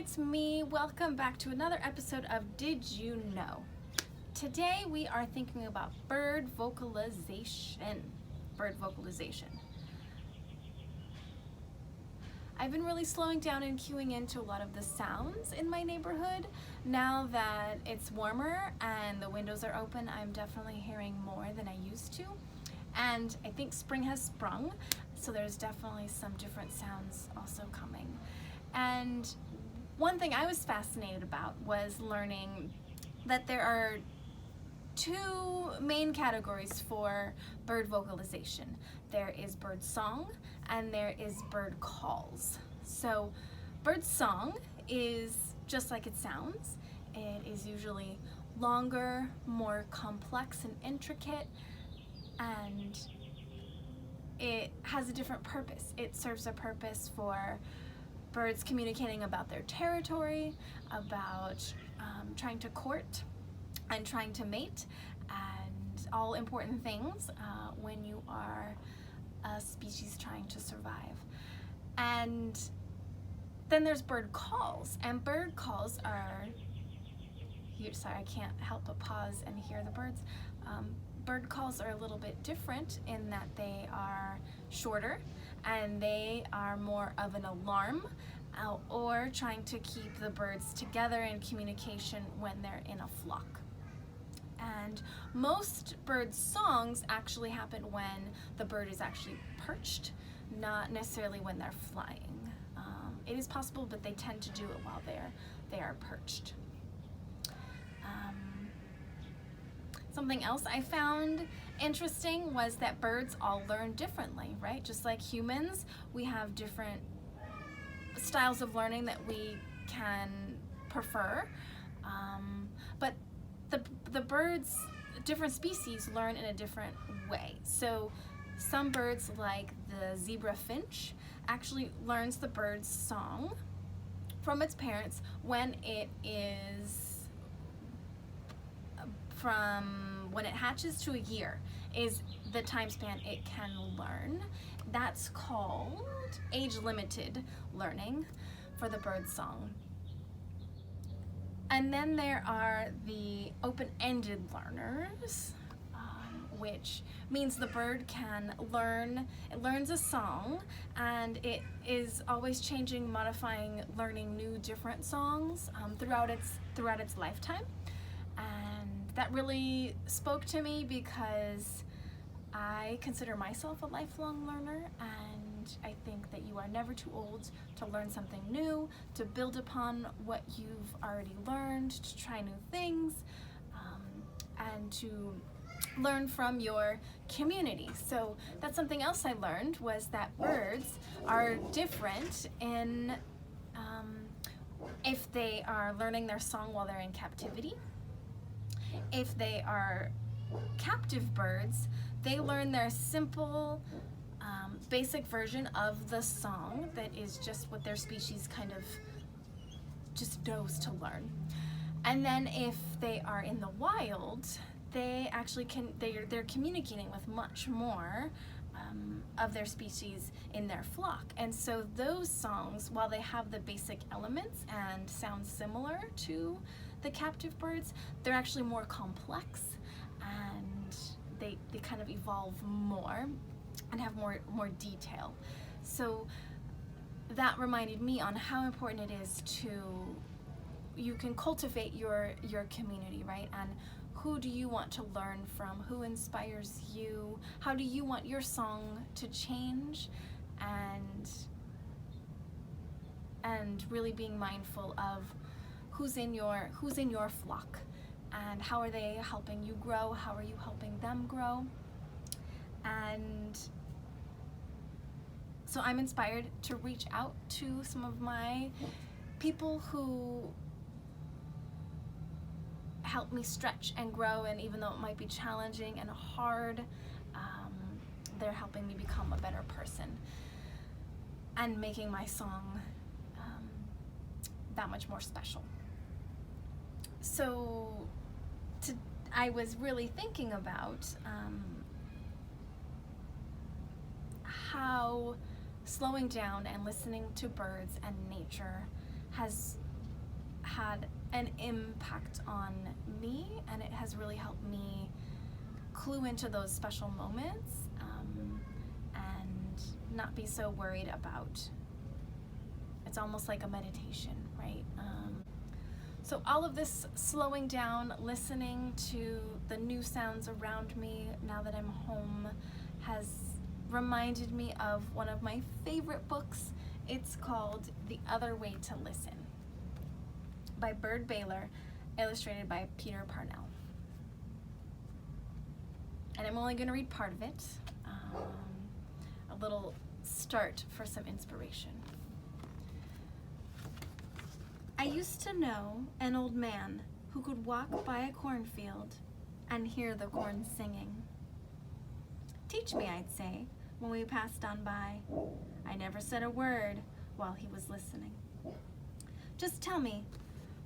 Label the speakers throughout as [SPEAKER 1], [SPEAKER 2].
[SPEAKER 1] it's me. Welcome back to another episode of Did You Know? Today we are thinking about bird vocalization. Bird vocalization. I've been really slowing down and cueing into a lot of the sounds in my neighborhood. Now that it's warmer and the windows are open, I'm definitely hearing more than I used to. And I think spring has sprung, so there's definitely some different sounds also coming. And one thing I was fascinated about was learning that there are two main categories for bird vocalization. There is bird song and there is bird calls. So bird song is just like it sounds. It is usually longer, more complex and intricate, and it has a different purpose. It serves a purpose for birds communicating about their territory, about trying to court and trying to mate, and all important things when you are a species trying to survive. And then there's bird calls, and bird calls are, sorry, I can't help but pause and hear the birds. Bird calls are a little bit different in that they are shorter and they are more of an alarm or trying to keep the birds together in communication when they're in a flock. And most bird songs actually happen when the bird is actually perched, not necessarily when they're flying. It is possible, but they tend to do it while they are perched. Something else I found interesting was that birds all learn differently, right? Just like humans, we have different styles of learning that we can prefer, but the birds, different species, learn in a different way. So some birds, like the zebra finch, actually learns the bird's song from its parents when it is from when it hatches to a year is the time span it can learn. That's called age-limited learning for the bird song. And then there are the open-ended learners, which means the bird can learn, it learns a song, and it is always changing, modifying, learning new different songs throughout its lifetime. And that really spoke to me because I consider myself a lifelong learner, and I think that you are never too old to learn something new, to build upon what you've already learned, to try new things, and to learn from your community. So that's something else I learned, was that birds are different in if they are learning their song while they're in captivity. If they are captive birds, they learn their simple, basic version of the song that is just what their species kind of just knows to learn. And then if they are in the wild, they actually they're communicating with much more of their species in their flock. And so those songs, while they have the basic elements and sound similar to the captive birds, they're actually more complex, and they kind of evolve more and have more detail. So that reminded me on how important it is you can cultivate your community, right? And who do you want to learn from? Who inspires you? How do you want your song to change? And really being mindful of who's in your flock, and how are they helping you grow? How are you helping them grow? And so I'm inspired to reach out to some of my people who help me stretch and grow, and even though it might be challenging and hard, they're helping me become a better person and making my song that much more special. So I was really thinking about how slowing down and listening to birds and nature has had an impact on me, and it has really helped me clue into those special moments and not be so worried about. It's almost like a meditation, right? So all of this slowing down, listening to the new sounds around me now that I'm home has reminded me of one of my favorite books. It's called The Other Way to Listen by Bird Baylor, illustrated by Peter Parnell. And I'm only going to read part of it, a little start for some inspiration. I used to know an old man who could walk by a cornfield and hear the corn singing. Teach me, I'd say, when we passed on by. I never said a word while he was listening. Just tell me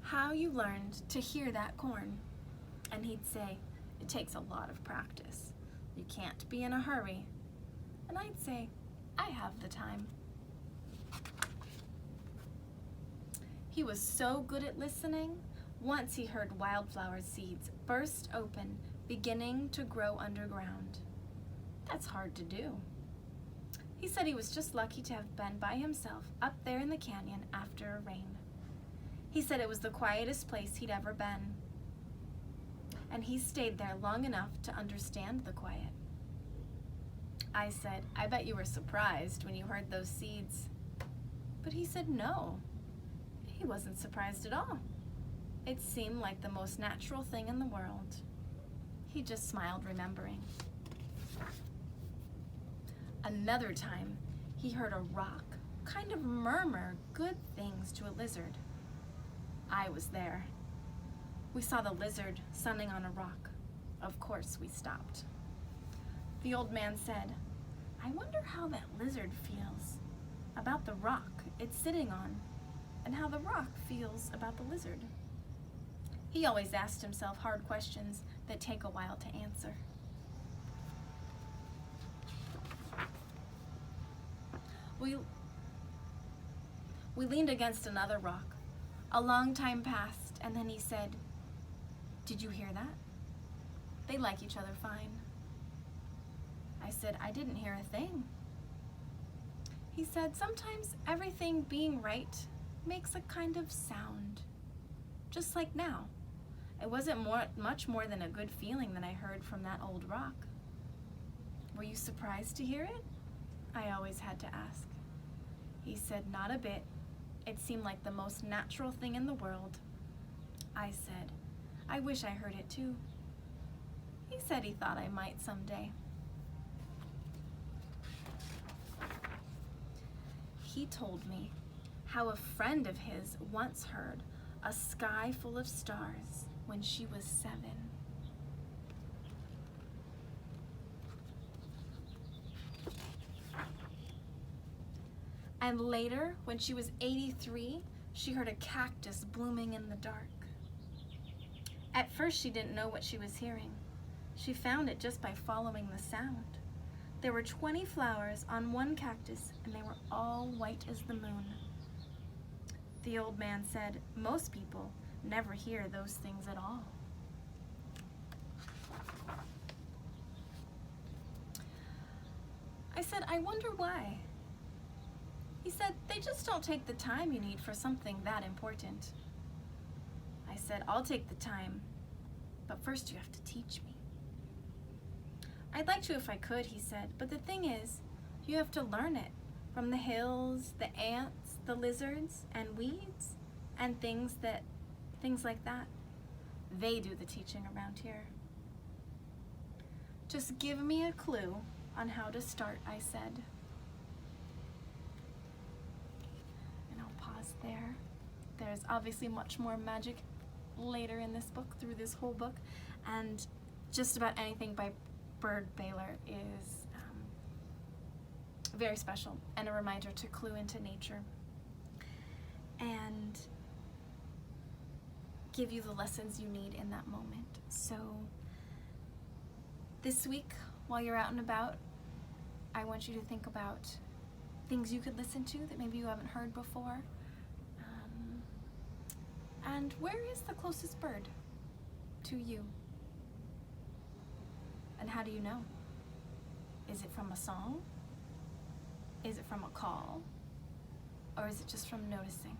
[SPEAKER 1] how you learned to hear that corn. And he'd say, it takes a lot of practice. You can't be in a hurry. And I'd say, I have the time. He was so good at listening, once he heard wildflower seeds burst open, beginning to grow underground. That's hard to do. He said he was just lucky to have been by himself up there in the canyon after a rain. He said it was the quietest place he'd ever been. And he stayed there long enough to understand the quiet. I said, I bet you were surprised when you heard those seeds. But he said no. He wasn't surprised at all. It seemed like the most natural thing in the world. He just smiled, remembering. Another time, he heard a rock kind of murmur good things to a lizard. I was there. We saw the lizard sunning on a rock. Of course, we stopped. The old man said, I wonder how that lizard feels about the rock it's sitting on, and how the rock feels about the lizard. He always asked himself hard questions that take a while to answer. We leaned against another rock. A long time passed, and then he said, did you hear that? They like each other fine. I said, I didn't hear a thing. He said, sometimes everything being right makes a kind of sound, just like now. It wasn't much more than a good feeling that I heard from that old rock. Were you surprised to hear it? I always had to ask. He said, not a bit. It seemed like the most natural thing in the world. I said, I wish I heard it too. He said he thought I might someday. He told me how a friend of his once heard a sky full of stars when she was 7. And later, when she was 83, she heard a cactus blooming in the dark. At first, she didn't know what she was hearing. She found it just by following the sound. There were 20 flowers on one cactus, and they were all white as the moon. The old man said, most people never hear those things at all. I said, I wonder why. He said, they just don't take the time you need for something that important. I said, I'll take the time, but first you have to teach me. I'd like to if I could, he said, but the thing is, you have to learn it from the hills, the ants, the lizards, and weeds, and things like that. They do the teaching around here. Just give me a clue on how to start, I said. And I'll pause there. There's obviously much more magic later in this book, through this whole book, and just about anything by Bird Baylor is very special and a reminder to clue into nature and give you the lessons you need in that moment. So this week, while you're out and about, I want you to think about things you could listen to that maybe you haven't heard before, And where is the closest bird to you? And how do you know? Is it from a song? Is it from a call? Or is it just from noticing?